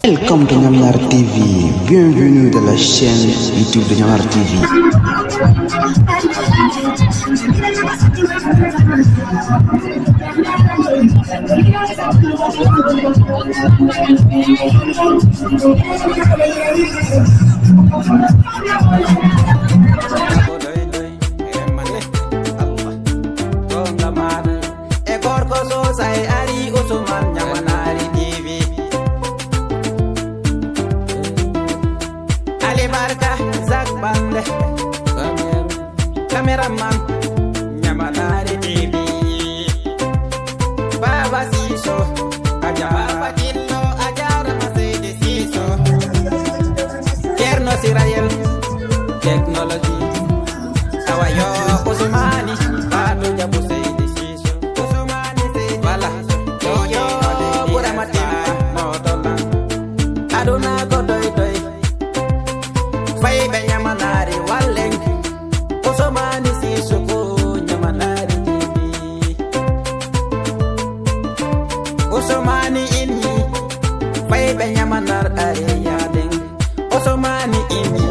Welcome de Nyamlar TV, bienvenue dans la chaîne YouTube de Nyamlar TV. Cameraman Nyamanari TV Baba Siso Aja Baba Kilo Ajara Masede Siso Kerno Sirael Technology Awayo Usumani Fatu Jabu Sede Siso Usumani Sede Wala Yoyo Buramati Motola Aduna Godoy Doy Fai Benyamanari Waleng Usumani Sisoko Nyamanari TV Usumani ini Fai Benyamanar Areyadeng Usumani ini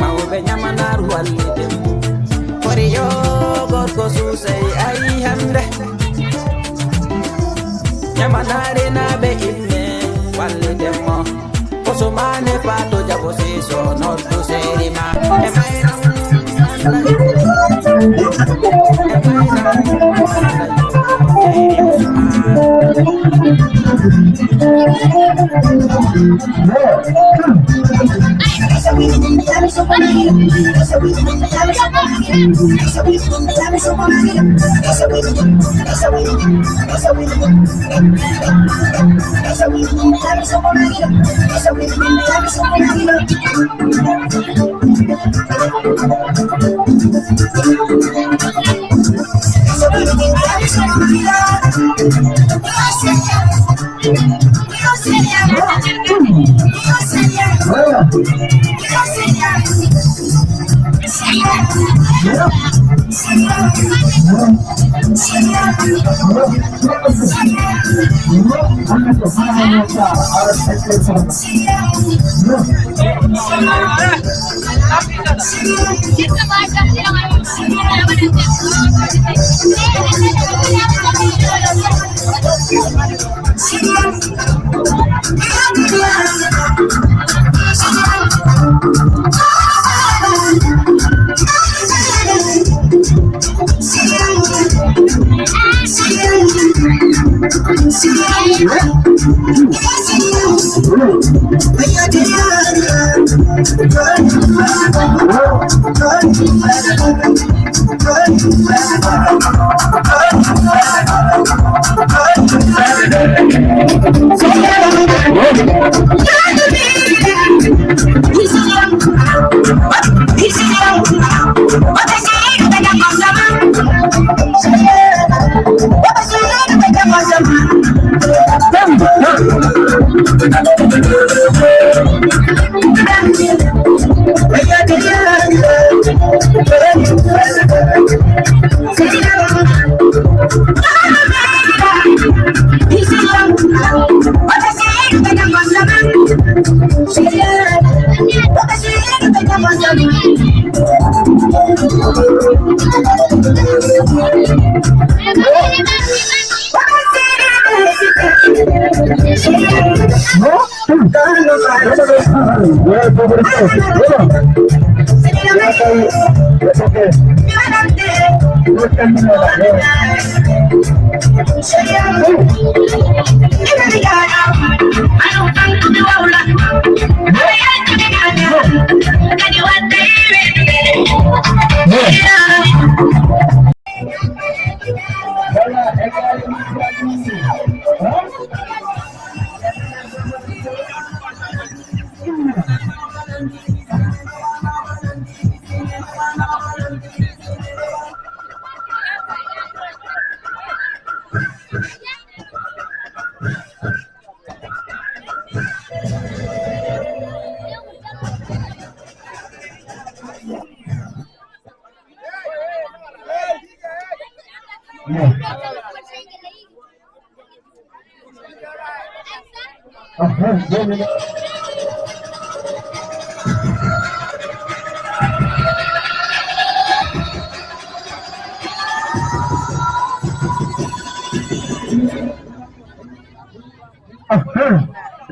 Mau Benyamanar Walidem Koriyo Gorko Susai Ayhande Nyamanari Nabe Ibne Walidem Usumani Fato Jabo Siso Nortu Serima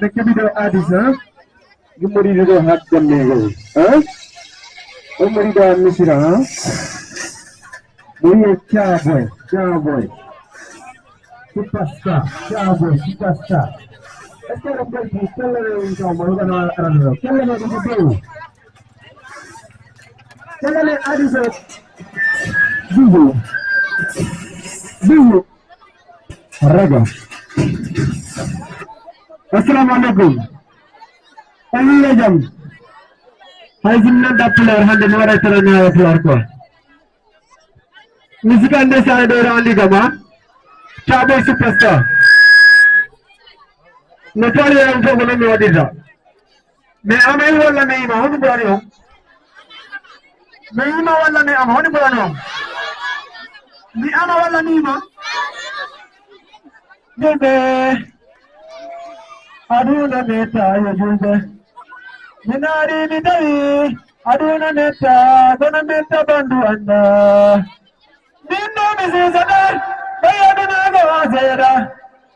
Mereka video adis ha, gumuri video hat jamne go, ha? Gumuri da misira ha, muri kya boy, superstar, superstar. Sekarang pergi kalau kau mahu kan orang lo, kalau nak pergi tu, kalau nak adis dulu, raga. Assalamualaikum. Pagi jam. Hai jinna daplar hande mara terana daplar ko. Musikan desa ada orang di gama. Cabo superstar. Notari yang tu guna mewadi dah. Me amai wala me imahun berani hong. Me imah wala me amahun berani hong. Me amah wala me imah. Bebe. Aduna meta ya junde, minari midai. Aduna meta, dona meta bandu anda. Minno misizada, bayaduna gawazera.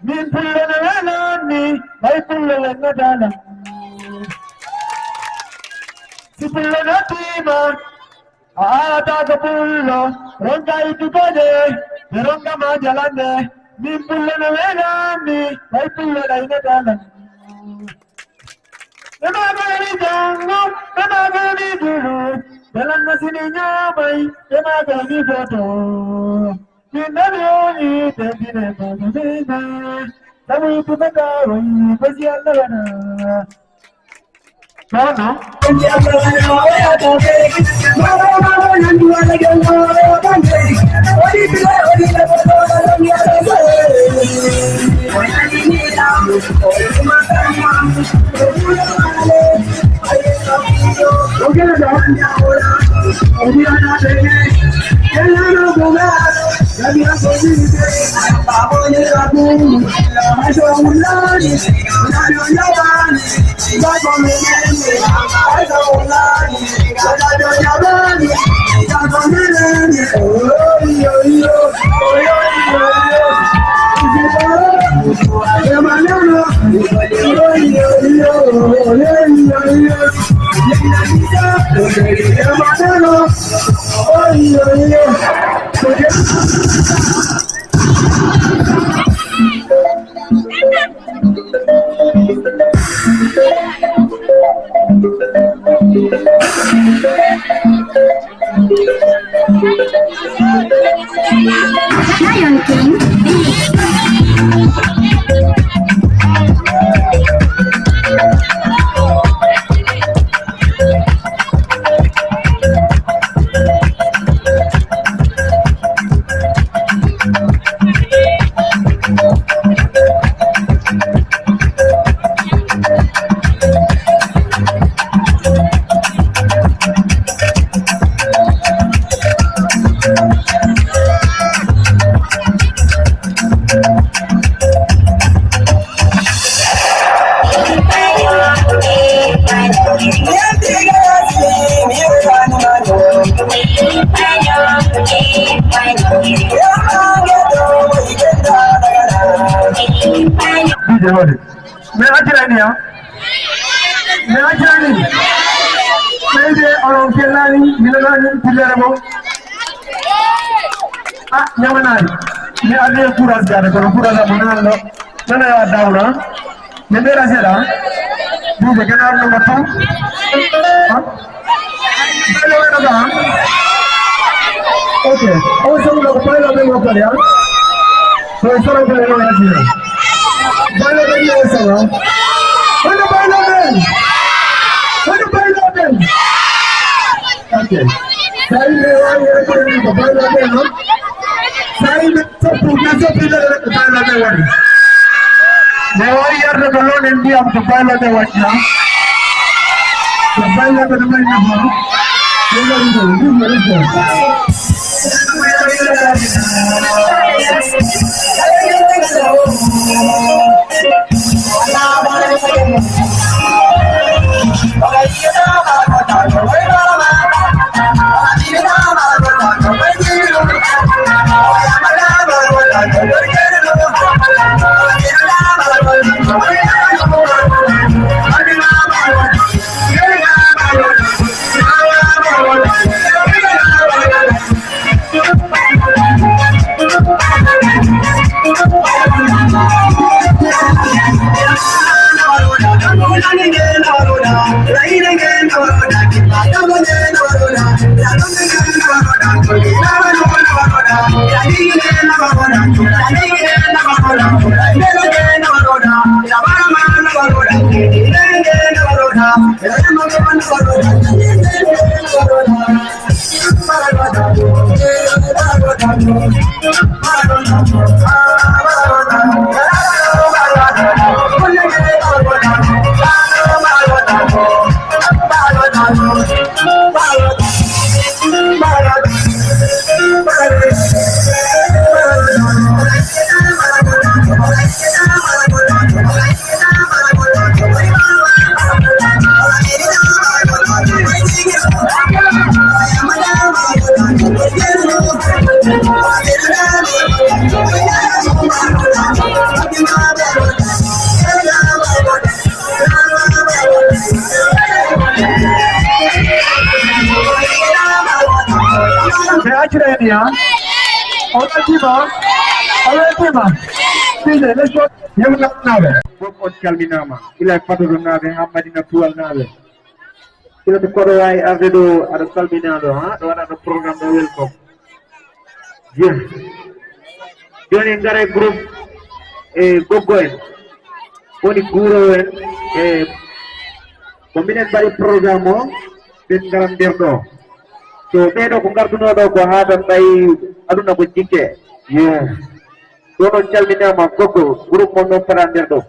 Min pulle na velani, bay pulle na dala. Si pulle na tima, aata ka pullo, ronga itu kode, ronga majalande. Min pulle na velani, bay pulle na dala. Demagani jango, demagani dulu, dalam mesin nyamai, demagani foto. Minalioni, tentine bagaimana, tamu itu berkawin, bersiap lana. Mana? Bersiap lana, ya tapi, mana yang dua lagi mana bangke, odi bila odi dapat dalam ya dapat. Orang ini tahu, orang makan mamu, oke lah dong. Oke ada deh. Jangan lupa jadi aku ini. Apa yang aku masuk lagi, ada jawaban. Baca mengenai, ada lagi, ada jawaban. Jangan mengenai. Oh yo yo, oh yo yo. Lion King. मैं आज रहनी हूँ मैं जे orang kelani milani pilaramo nyamana ni ade kuras gane ko kuras amana no nana ya dauna ne mera sera bu je kana no matu pelo na da okay aw sab log pehla me mo kar yaar to isara ko no ya ji pehla me ye sara pehla me okay sai me wa ye ko ni pehla me no sai me सब पूजा पहले पहला में वाली नेवारी यार ने बोलो निंदी हम तो पहला में वाली ना पहला में नंबर ना हो ये लोग ये मेरे को match ready, huh? All the team, huh? All the team, huh? Please, let's go. You will not know it. Pokok Calvinama, ila paturu nabe hamadina tual nabe. Ila tu koro ay avedo ada Calvinado, ha? Do ada program do welcome. Yeah. Joni ngare group gogoen. Koni guru kombinat bari programo den garam derdo. So bedo ko garduno do ko hadan tay aduna ko jike. Yeah. Dono Calvinama gogo group mono paranderdo.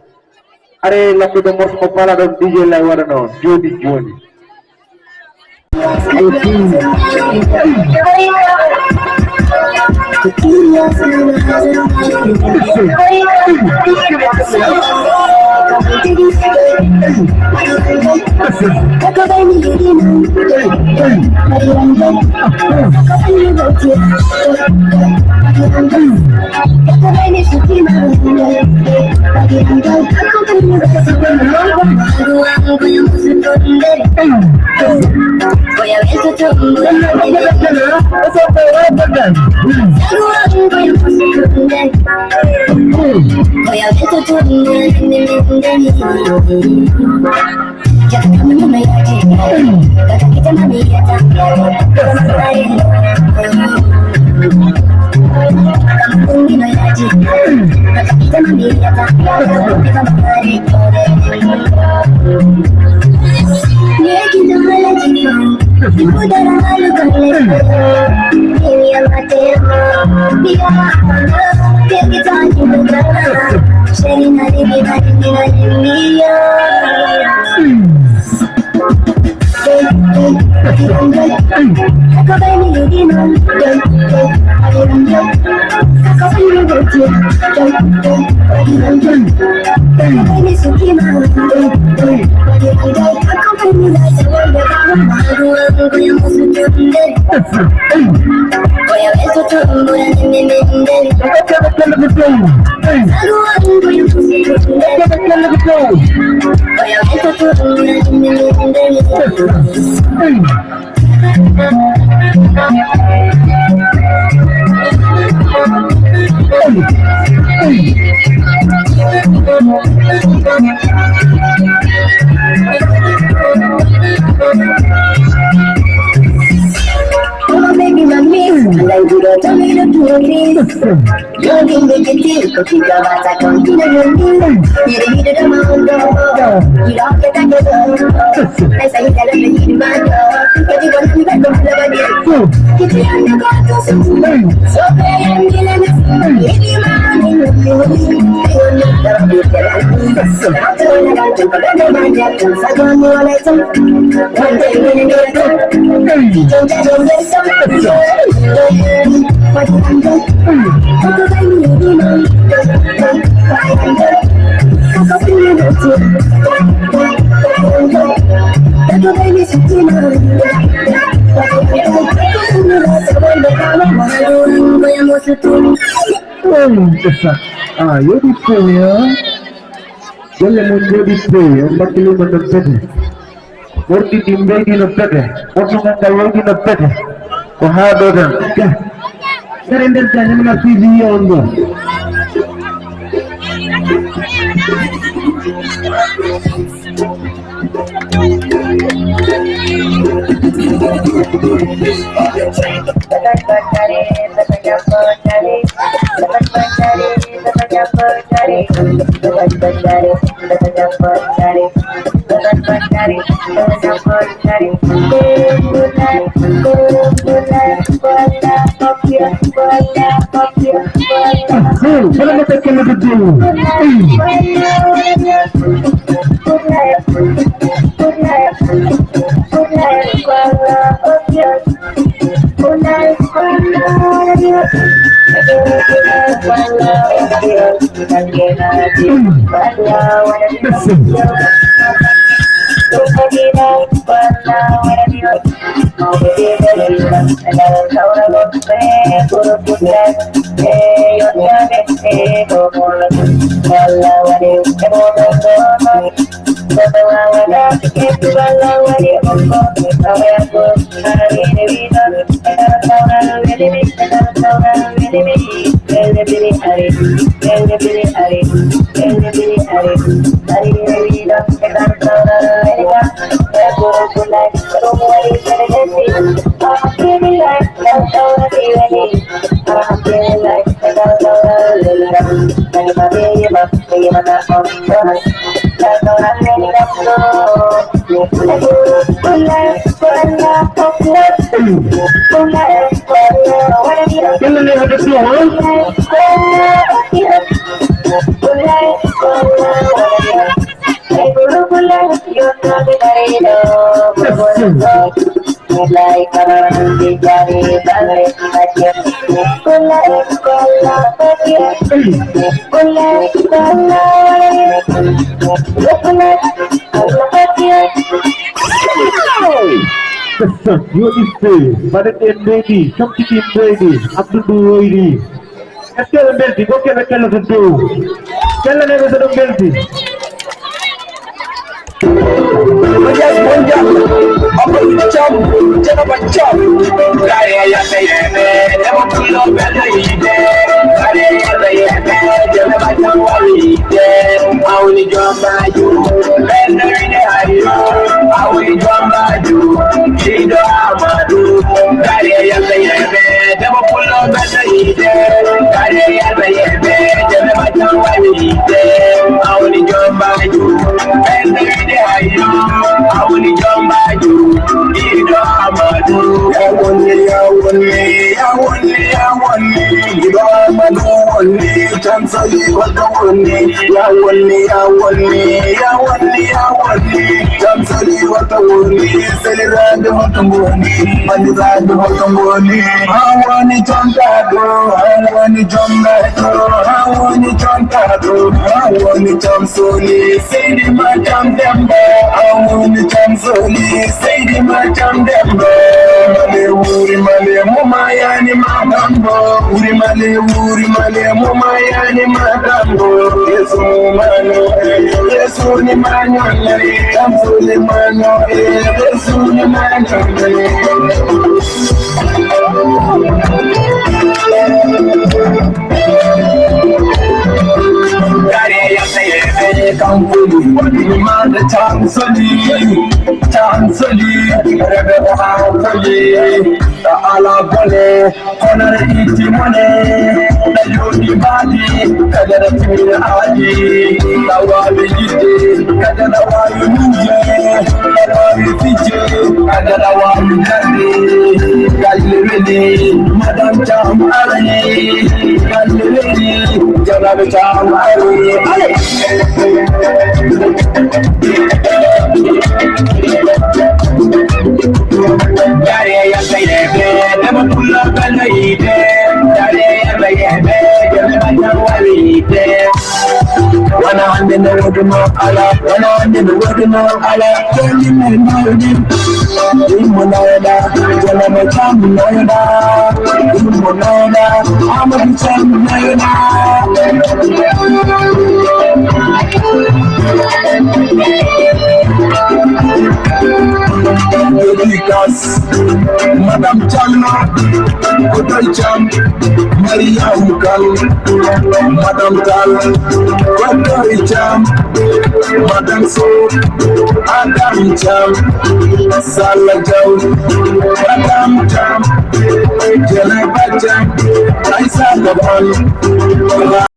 Are laku do mos mo pala do DJ lay warano jodi. Voy a ver tu tumbo, voy a ver tu tumbo, ya que no me yaje, kata kita mami ya kampung no yaje, kata kita mami ya लेकिन हमारा जीवन उधर हाल कर ले ये बातें दिया तेरे जाने बता शेरी नारी बिना Ketika baca kontina yang diri dalam mundo, hidup kita jodoh. Saya dalam hidup ketika kita berdoa dia, kita yang kau semua, sampai yang hilang, ini mana yang dalam pikiran. Aku nak pada banyak sahaja mulai jam, nanti ini dia, kita jauh besar. Aku pengen di mana, aku pengen berjumpa. Aku pengen suci mana, aku pengen bersama malu aku yang mau setuju. Besar. Ayo display ya. Jangan muncul display. 45 detik. Murti timbang di detik. Kosong kalau di detik. Kohadodan. Surrender jangan masih dia untuk. Boleh tekan lebih dulu. You is Bharat Brady, Shakti Brady, Abdul Brady. Tell them Belty, go get a tell us to do. Tell them everything Belty. Madam Jam Ali, Madam Jam Madam Chalna, Hotel Cham, Maria Mukal, Madam Tal, Hotel Cham, Madam So, Adam Cham, Salah Jam, Madam Cham, Jelaba Cham, Aisa Gabal.